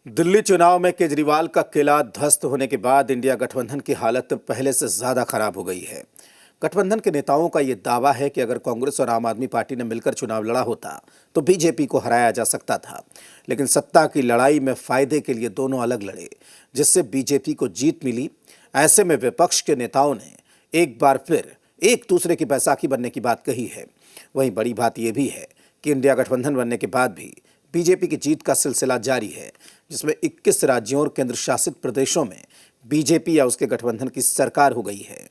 दिल्ली चुनाव में केजरीवाल का किला ध्वस्त होने के बाद इंडिया गठबंधन की हालत पहले से ज्यादा खराब हो गई है। गठबंधन के नेताओं का यह दावा है कि अगर कांग्रेस और आम आदमी पार्टी ने मिलकर चुनाव लड़ा होता तो बीजेपी को हराया जा सकता था, लेकिन सत्ता की लड़ाई में फायदे के लिए दोनों अलग लड़े, जिससे बीजेपी को जीत मिली। ऐसे में विपक्ष के नेताओं ने एक बार फिर एक दूसरे की बैसाखी बनने की बात कही है। वहीं बड़ी बात यह भी है कि इंडिया गठबंधन बनने के बाद भी बीजेपी की जीत का सिलसिला जारी है, जिसमें 21 राज्यों और केंद्र शासित प्रदेशों में बीजेपी या उसके गठबंधन की सरकार हो गई है।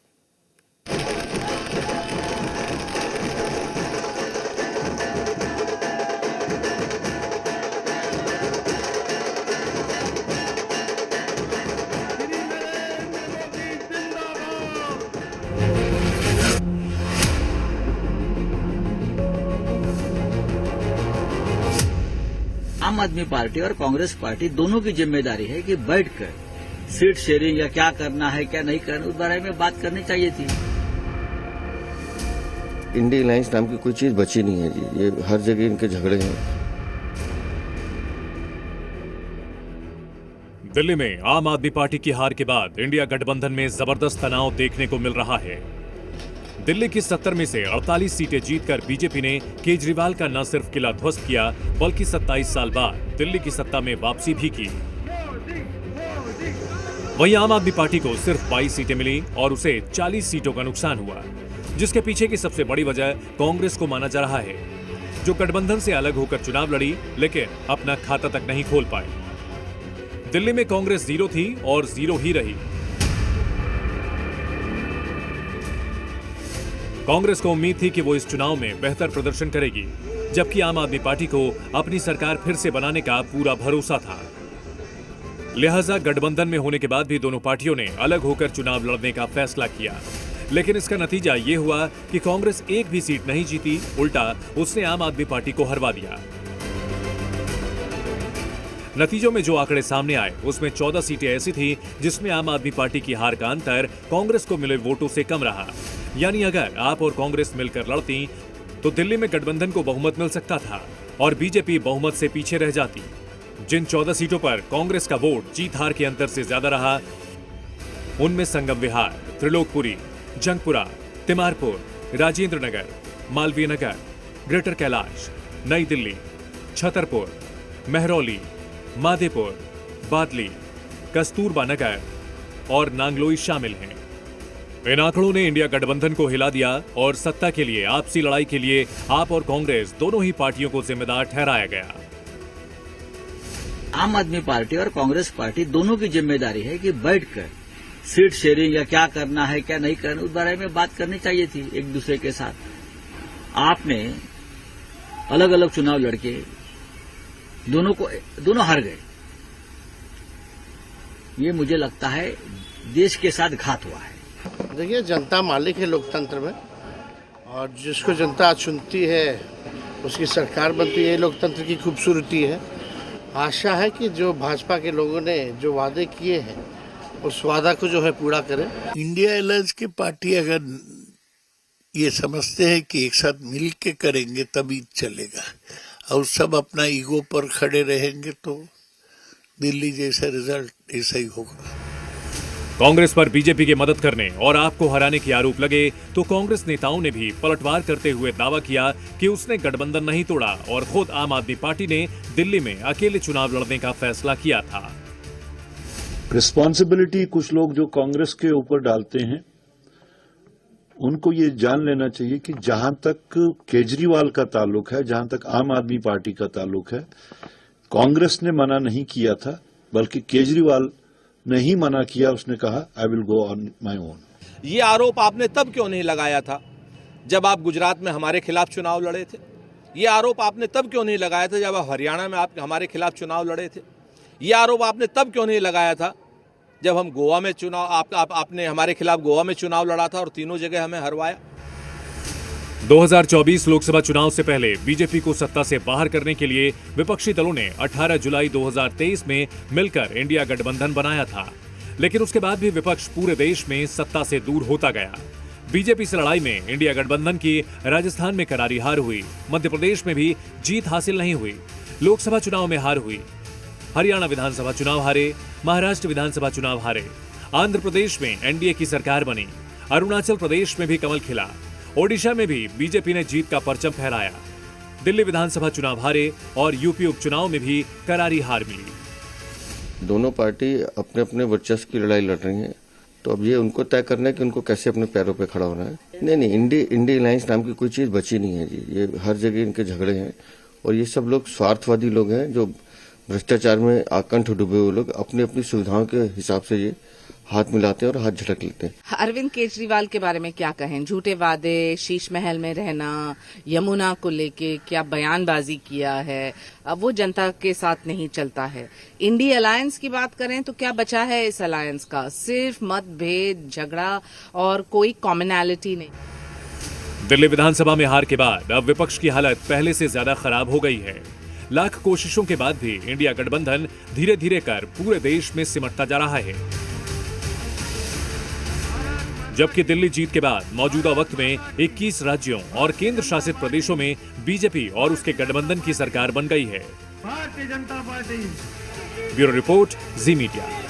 आम आदमी पार्टी और कांग्रेस पार्टी दोनों की जिम्मेदारी है कि बैठकर सीट शेयरिंग या क्या करना है क्या नहीं करना उस बारे में बात करनी चाहिए थी। इंडिया अलायंस नाम की कोई चीज बची नहीं है जी, ये हर जगह इनके झगड़े हैं। दिल्ली में आम आदमी पार्टी की हार के बाद इंडिया गठबंधन में जबरदस्त तनाव देखने को मिल रहा है। दिल्ली की 70 में से 48 सीटें जीतकर बीजेपी ने केजरीवाल का न सिर्फ किला ध्वस्त किया बल्कि 27 साल बाद दिल्ली की सत्ता में वापसी भी की। वहीं आम आदमी पार्टी को सिर्फ 22 सीटें मिली और उसे 40 सीटों का नुकसान हुआ, जिसके पीछे की सबसे बड़ी वजह कांग्रेस को माना जा रहा है, जो गठबंधन से अलग होकर चुनाव लड़ी लेकिन अपना खाता तक नहीं खोल पाई। दिल्ली में कांग्रेस जीरो थी और जीरो ही रही। कांग्रेस को उम्मीद थी कि वो इस चुनाव में बेहतर प्रदर्शन करेगी, जबकि आम आदमी पार्टी को अपनी सरकार फिर से बनाने का पूरा भरोसा था। लिहाजा गठबंधन में होने के बाद भी दोनों पार्टियों ने अलग होकर चुनाव लड़ने का फैसला किया, लेकिन इसका नतीजा ये हुआ कि कांग्रेस एक भी सीट नहीं जीती, उल्टा उसने आम आदमी पार्टी को हरवा दिया। नतीजों में जो आंकड़े सामने आए उसमें 14 सीटें ऐसी थी जिसमें आम आदमी पार्टी की हार का अंतर कांग्रेस को मिले वोटों से कम रहा। यानी अगर आप और कांग्रेस मिलकर लड़ती तो दिल्ली में गठबंधन को बहुमत मिल सकता था और बीजेपी बहुमत से पीछे रह जाती। जिन 14 सीटों पर कांग्रेस का वोट जीत हार के अंतर से ज्यादा रहा, उनमें संगम विहार, त्रिलोकपुरी, जंगपुरा, तिमारपुर, राजेंद्र नगर, मालवीय नगर, ग्रेटर कैलाश, नई दिल्ली, छतरपुर, महरौली, माधेपुर, बादली, कस्तूरबा नगर और नांगलोई शामिल हैं। इन आंकड़ों ने इंडिया गठबंधन को हिला दिया और सत्ता के लिए आपसी लड़ाई के लिए आप और कांग्रेस दोनों ही पार्टियों को जिम्मेदार ठहराया गया। आम आदमी पार्टी और कांग्रेस पार्टी दोनों की जिम्मेदारी है कि बैठकर सीट शेयरिंग या क्या करना है क्या नहीं करना उस बारे में बात करनी चाहिए थी एक दूसरे के साथ। आपने अलग अलग चुनाव लड़के दोनों हार गए। ये मुझे लगता है देश के साथ घात हुआ है। देखिए, जनता मालिक है लोकतंत्र में, और जिसको जनता चुनती है उसकी सरकार बनती है। लोकतंत्र की खूबसूरती है। आशा है कि जो भाजपा के लोगों ने जो वादे किए हैं उस वादा को जो है पूरा करें। इंडिया अलायंस की पार्टी अगर ये समझते हैं कि एक साथ मिल के करेंगे तभी चलेगा, और सब अपना ईगो पर खड़े रहेंगे तो दिल्ली जैसा रिजल्ट ऐसा ही होगा। कांग्रेस पर बीजेपी की मदद करने और आपको हराने के आरोप लगे तो कांग्रेस नेताओं ने भी पलटवार करते हुए दावा किया कि उसने गठबंधन नहीं तोड़ा और खुद आम आदमी पार्टी ने दिल्ली में अकेले चुनाव लड़ने का फैसला किया था। रिस्पॉन्सिबिलिटी कुछ लोग जो कांग्रेस के ऊपर डालते हैं, उनको ये जान लेना चाहिए कि जहां तक केजरीवाल का ताल्लुक है, जहां तक आम आदमी पार्टी का ताल्लुक है, कांग्रेस ने मना नहीं किया था, बल्कि केजरीवाल ने ही मना किया। उसने कहा I will go on my own. ये आरोप आपने तब क्यों नहीं लगाया था जब आप गुजरात में हमारे खिलाफ चुनाव लड़े थे? ये आरोप आपने तब क्यों नहीं लगाया था जब आप हरियाणा में आप हमारे खिलाफ चुनाव लड़े थे? ये आरोप आपने तब क्यों नहीं लगाया था जब हम गोवा में चुनाव आपने हमारे खिलाफ गोवा में चुनाव लड़ा था और तीनों जगह हमें हरवाया? 2024 लोकसभा चुनाव से पहले बीजेपी को सत्ता से बाहर करने के लिए विपक्षी दलों ने 18 जुलाई 2023 में मिलकर इंडिया गठबंधन बनाया था, लेकिन उसके बाद भी विपक्ष पूरे देश में सत्ता से दूर होता गया। बीजेपी से लड़ाई में इंडिया गठबंधन की राजस्थान में करारी हार हुई, मध्य प्रदेश में भी जीत हासिल नहीं हुई, लोकसभा चुनाव में हार हुई। हरियाणा विधानसभा चुनाव हारे, महाराष्ट्र विधानसभा चुनाव हारे, आंध्र प्रदेश में एनडीए की सरकार बनी, अरुणाचल प्रदेश में भी कमल खिला, ओडिशा में भी बीजेपी ने जीत का परचम फहराया, दिल्ली विधानसभा चुनाव हारे और यूपी उपचुनाव में भी करारी हार मिली। दोनों पार्टी अपने अपने वर्चस्व की लड़ाई लड़ रही हैं, तो अब ये उनको तय करना है कि उनको कैसे अपने पैरों पे खड़ा होना है। नहीं, इंडी अलायंस नाम की कोई चीज बची नहीं है जी। ये हर जगह इनके झगड़े हैं और ये सब लोग स्वार्थवादी लोग हैं जो भ्रष्टाचार में आकंठ डूबे हुए लोग अपनी अपनी सुविधाओं के हिसाब से ये हाथ मिलाते हैं और हाथ झटक लेते हैं। अरविंद केजरीवाल के बारे में क्या कहें? झूठे वादे, शीश महल में रहना, यमुना को लेके क्या बयानबाजी किया है, अब वो जनता के साथ नहीं चलता है। इंडी अलायंस की बात करें तो क्या बचा है इस अलायंस का? सिर्फ मतभेद, झगड़ा और कोई कॉमनैलिटी नहीं। दिल्ली विधानसभा में हार के बाद अब विपक्ष की हालत पहले से ज्यादा खराब हो गई है। लाख कोशिशों के बाद भी इंडिया गठबंधन धीरे धीरे कर पूरे देश में सिमटता जा रहा है, जबकि दिल्ली जीत के बाद मौजूदा वक्त में 21 राज्यों और केंद्र शासित प्रदेशों में बीजेपी और उसके गठबंधन की सरकार बन गई है। Bharatiya Janata party. Bureau report, जी मीडिया।